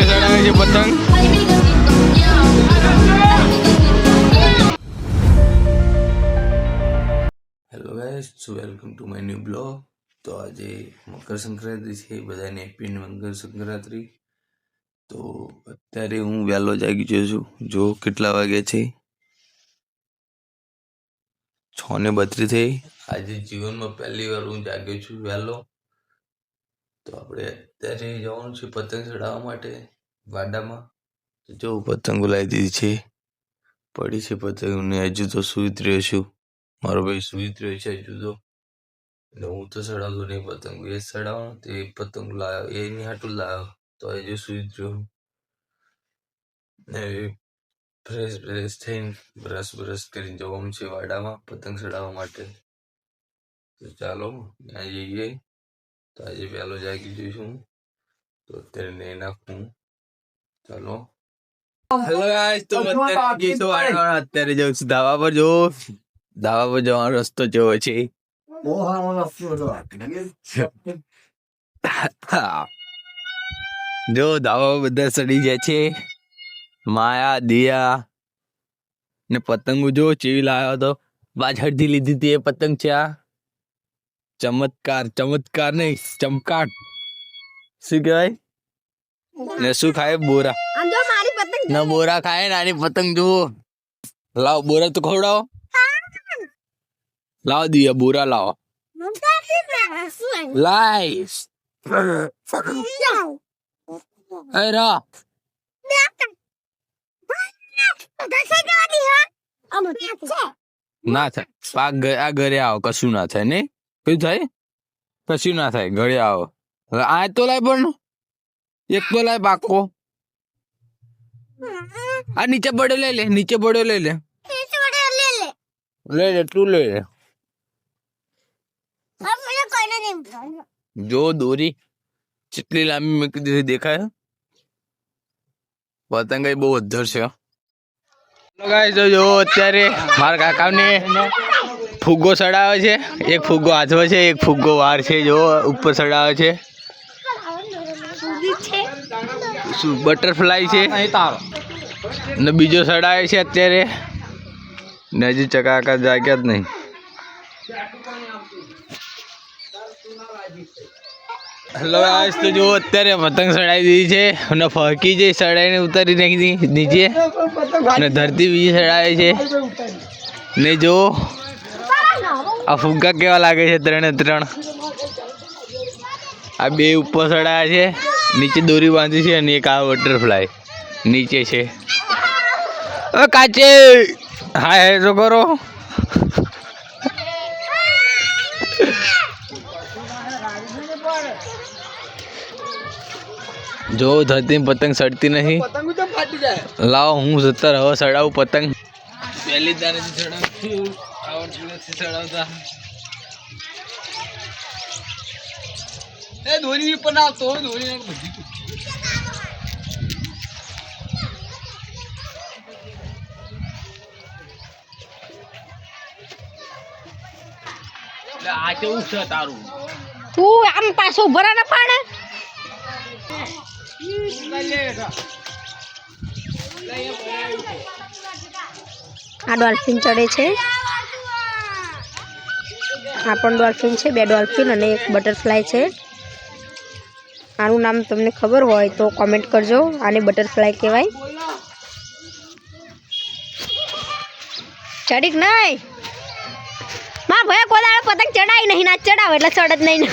ચડાવે છે પતંગ. Hello guys, so welcome to my new blog. તો આજે મકર સંક્રાંતિ છે, બધાને હેપી મકર સંક્રાંતિ. તો અત્યારે હું વહેલો જાગી ગયો છું. જો કેટલા વાગે છે, 6:32 થઈ. આજે જીવનમાં પહેલી વાર હું જાગ્યો છું વહેલો. તો આપણે અત્યારે જવાનું છે પતંગ ચડાવવા માટે વાડામાં. તો જો પતંગો લાવી દીધી છે, પડી છે પતંગ ને હજુ તો સુઈ જ રહ્યો છું. મારો ભાઈ સુઈ જ રહ્યો છે હજુ તો. હું તો ચડાવતો નહીં પતંગ, એ ચડાવવાનો તે પતંગ લાવ્યો, એની હાટું લાવ્યો. તો હજુ સુઈ જ રહ્યો ને ફ્રેશ થઈને બ્રશ કરીને જવાનું છે વાડામાં પતંગ ચડાવવા માટે. તો ચાલો ત્યાં જઈએ. તો આજે વહેલો જાગી જઈશું. તો અત્યારે નહીં નાખું. ચાલો. હેલો ગાઈસ, તો અત્યારે જાઉં છું ધાબા પર. જો ધાબા પર જવાનો રસ્તો જેવો છે. જો ધાબા પર બધા ચડી જાય છે. માયા, દિયા ને પતંગો જો ચેવી લાવ્યો હતો. પાછળથી લીધી હતી એ પતંગ છે. આ ચમત્કાર નહીં, ચમકાટ. શું કહેવાય ને? શું ખાય? બોરા ના, બોરા ખાય. નાની પતંગ જુઓ. લાવો બોરા તો ખવડાવો. લાવો દિયા, બોરા લાવો. લાઈસ રા ના થાય. આ ઘરે આવો, કશું ના થાય. ને કયું થાય? કશું ના થાય. ઘરે આવો. આ તો લાય, પણ એક તો લાય પાકો. આ નીચે પડ્યો લઈ લે, નીચે પડ્યો લઈ લે. લઈ લે, તું લઈ લે. જો દોરી કેટલી લાંબી મૂકી દીધી, દેખાય? પતંગ બહુ અધર છે. જો અત્યારે મારા કાકાને ફુગ્ગો ચડાવે છે. એક ફુગ્ગો હાથમાં છે, એક ફુગ્ગો વાર છે. જો ઉપર ચડાવે છે. બટરફ્લાય છે ને બીજો ચડાવે છે અત્યારે. ને હજી ચકાકા જાગ્યા જ નહીં. હેલો ગાઈસ, તો જો અત્યારે પતંગ ચડાવી દીધી છે અને ફરકી જે ચડાવીને ઉતારી નાખી નીચે અને ધરતી બીજી ચડાવે છે. ને જો આ ફુગ્ગા કેવા લાગે છે, 3 આ 2 ઉપર ચડાવે છે, નીચે દોરી બાંધી છે. અને એક આ બટરફ્લાય નીચે છે. કાચે હા તો કરો. જો ધરતી પતંગ સડતી નહીં. લાવો હું સત્તર હવે ચડાવું પતંગ. પહેલી દારેથી ચડાવતી ચડાવતા દોરી પણ આવતો દોરી બધી આ કેવું છે તારું? તું આમ પાછો ઉભા ના પાડે. આ ડોલ્ફિન ચડે છે. આ પણ ડોલ્ફિન છે. 2 ડોલ્ફિન અને એક બટરફ્લાય છે. આનું નામ તમને ખબર હોય તો કોમેન્ટ કરજો. આને બટરફ્લાય કહેવાય. ચડીક નહીં માં ભયા કોદાળો પતંગ ચડાવી નહીં. ના ચડાવે એટલે ચડ જ નહીં.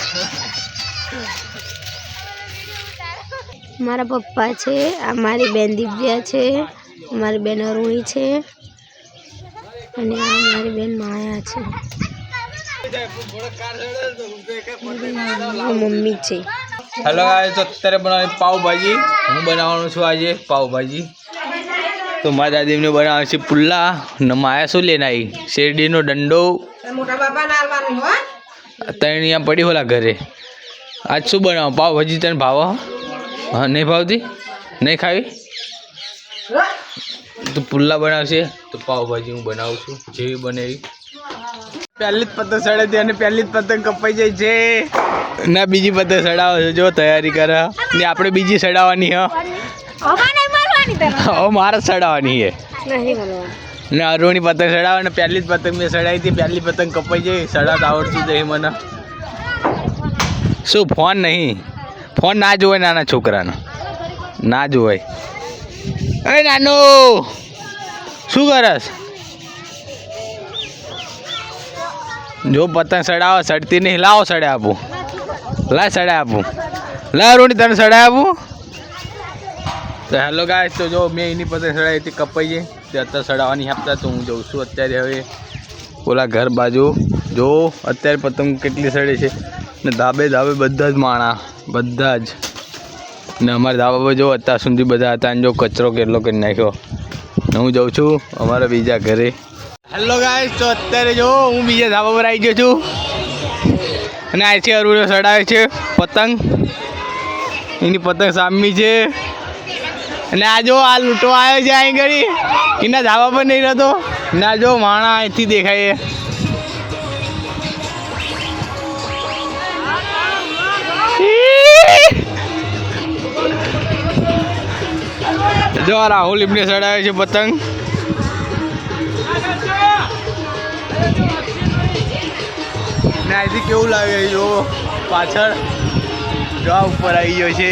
મારા પપ્પા છે, આ મારી બેન દિવ્યા છે, મારી બેન અરુણી છે અને આ મારી બેન માયા છે. મમ્મી છે. હેલો ગાઈસ, તો અત્યારે બનાવી પાવભાજી. હું બનાવવાનું છું આજે પાવભાજી. તો મારા દાદીને બનાવે છે પુલ્લા. ને માયા શું લઈને આવી? શેરડીનો દંડો. 3 અહીંયા પડી હોલા ઘરે. આજ શું બનાવો? પાવભાજી. તને ભાવ? હા, નહીં ભાવતી? નહીં ખાવી? તો પુલ્લા બનાવશે. તો પાવભાજી હું બનાવું છું જેવી બને એવી. પહેલી જ પતંગ ચડે છે અને પહેલી જ પતંગ કપાઈ જાય છે. ના બીજી પતંગ ચડાવે છે. જો તૈયારી કરે ને આપણે બીજી ચડાવવાની. હા હવે મારે ચડાવવાની છે નહીં મળવા ને અરુણી પતંગ ચડાવવા ને પહેલી જ પતંગ મેં ચડાવી હતી. પહેલી પતંગ કપાઈ જઈ, ચડાવતા આવડતું નહીં મને. શું ફોન નહીં? ફોન ના જોવાય નાના છોકરાનો, ના જોવાય. એ નાનો શું કરસ? જો પતંગ ચડાવો, ચડતી નહીં. લાવો ચડે આપું, લા ચડે આપું, લા અરુણી તને ચડે આપું. તો હેલો ગાઈસ, તો જો મેં એની પતંગ ચડાવી હતી, કપાઈ ગઈ. તે અત્યારે ચડાવવાની આપતા તો હું જઉં છું અત્યારે. હવે ઓલા ઘર બાજુ જો અત્યારે પતંગ કેટલી ચડે છે ને ધાબે ધાબે બધા જ માણા, બધા જ. ને અમારા ધાબા પર જો અત્યાર સુધી બધા હતા, અને જો કચરો કેટલો કરી નાખ્યો. ને હું જઉં છું અમારા બીજા ઘરે. હેલો ગાઈસ, તો અત્યારે જો હું બીજા ધાબા પર આવી ગયો છું અને અહીંથી અરુણો ચડાવે છે પતંગ. એની પતંગ સામી છે અને આ જો આ લૂંટવા આવ્યો છે અહીં ઘડી. એના ધાબા પર નહીં રહેતો. ના જો માણા અહીંથી દેખાય. જો રાહુલ એમને ચડાવે છે પતંગ. ને અહીંથી કેવું લાગે જો પાછળ જો આ ઉપર આવી ગયો છે.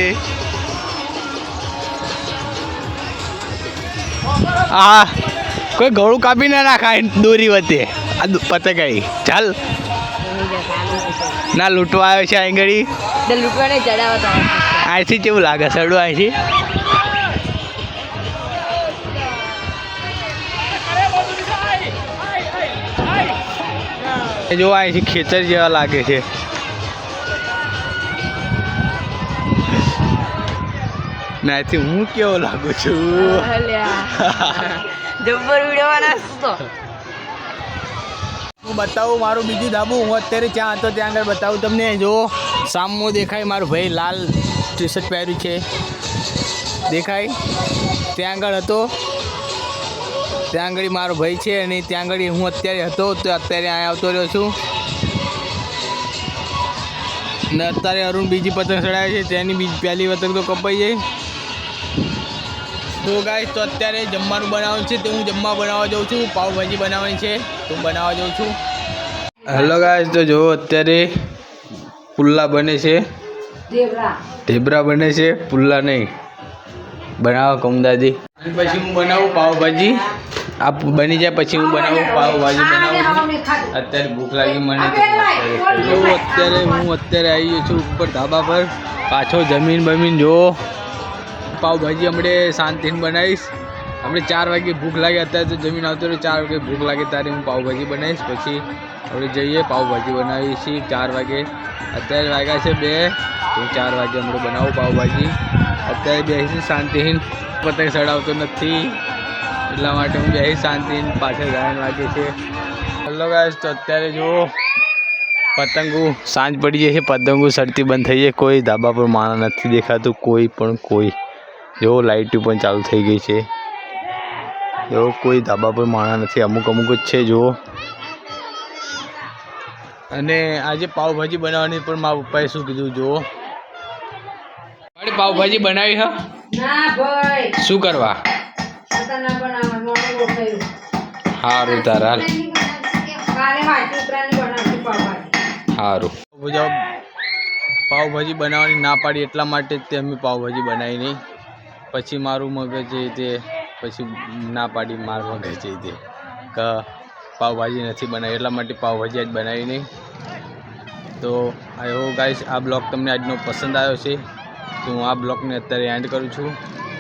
હા, કોઈ ગળું કાપી ના નાખાય દોરી વચ્ચે. આ પતંગ આવી ચાલ ના લૂંટવા આવ્યો છે અહીં ઘડી. લૂંટવાને ચડાવતા અહીંથી કેવું લાગે સડું અહીંથી? જો અહીંથી ખેતર જેવા લાગે છે. ના અહીંથી હું કેવો લાગુ છું? જબ્બર વિડીયો બનાવતો. હું બતાવું મારું બીજું ધાબુ. હું અત્યારે ત્યાં હતો ત્યાં આગળ બતાવું તમને. જો સામો દેખાય મારો ભાઈ, લાલ ટી શર્ટ પહેર્યું છે દેખાય. ત્યાં આગળ હતો, ત્યાં આગળ મારો ભાઈ છે અને ત્યાં આગળ હું અત્યારે હતો. તો અત્યારે અહીંયા આવતો રહ્યો છું ને અત્યારે અરુણ બીજી પતંગ ચડાવે છે. તેની પહેલી પતંગ તો કપાઈ જાય. તો ગાઈસ, તો અત્યારે જમવાનું બનાવવાનું છે. તો હું જમવા બનાવવા જાઉં છું. પાવભાજી બનાવવાની છે તો હું બનાવવા જાઉં છું. હેલો ગાઈસ, તો જો અત્યારે પુલ્લા બને છે. ઢેબરા બને છે, પુલ્લા નહીં. બનાવો કમદાદી. પછી હું બનાવું પાવભાજી. આ બની જાય પછી હું બનાવું પાવભાજી બનાવું છું. અત્યારે ભૂખ લાગી મને. અત્યારે હું આવી ગયો છું ઉપર ધાબા પર. પાછો જમીન બમીન જો પાવભાજી હમણાં શાંતિથી બનાવીશ. આપણે 4 વાગે ભૂખ લાગે. અત્યારે તો જમીન આવતો રહે. 4 વાગે ભૂખ લાગે ત્યારે હું પાવભાજી બનાવીશ. પછી આપણે જઈએ પાવભાજી બનાવીએ છીએ 4 વાગે. અત્યારે વાગ્યા છે 2. હું 4 વાગે હમણાં બનાવું પાવભાજી. અત્યારે બેસી શાંતિથી. પતંગ ચડાવતો નથી એટલા માટે હું બેસી શાંતિથી. પાછળ 9 વાગે છે. હેલો ગાઈસ, તો અત્યારે જો પતંગો સાંજ પડી જાય છે. પતંગો ચડતી બંધ થઈ જાય. કોઈ ધાબા પર માણસ નથી દેખાતું, કોઈ પણ કોઈ. જો લાઇટ પણ ચાલુ થઈ ગઈ છે. જો કોઈ ધાબા પર માણસ નથી, અમુક અમુક જ છે જો. અને આજે પાવભાજી બનાવવાની પણ મારા પપ્પાએ શું કીધું જો પાવભાજી બનાવી. હા ના ભાઈ, શું કરવા? ના બનાવવા મોટો થયું. સારું તારા કાલે વાટી ઉપરાની બનાવતી પાવભાજી. સારું. પાવભાજી બનાવવાની ના પાડી એટલા માટે જ તે અમે પાવભાજી બનાવી નહીં. પછી મારું મગજ તે પછી ના પાડી મારું મગજ તે કે પાવભાજી નથી બનાવી એટલા માટે પાવભાજી આજ બનાવી નહીં. તો આઈ હોપ ગાઈસ આ બ્લોગ તમને આજનો પસંદ આવ્યો છે. તો હું આ બ્લોગને અત્યારે એન્ડ કરું છું.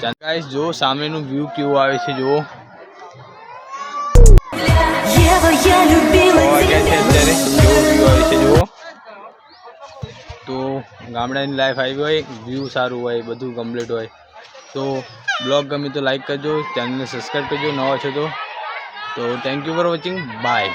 ગાઈસ જો સામેનું વ્યૂ કેવું આવે છે જુઓ. તો ગામડાની લાઈફ આવી હોય, વ્યૂ સારું હોય, બધું કમ્પ્લીટ હોય. તો બ્લોગ ગમે તો લાઈક કરજો, ચેનલને સબસ્ક્રાઈબ કરજો નવા છો તો thank you for watching. By.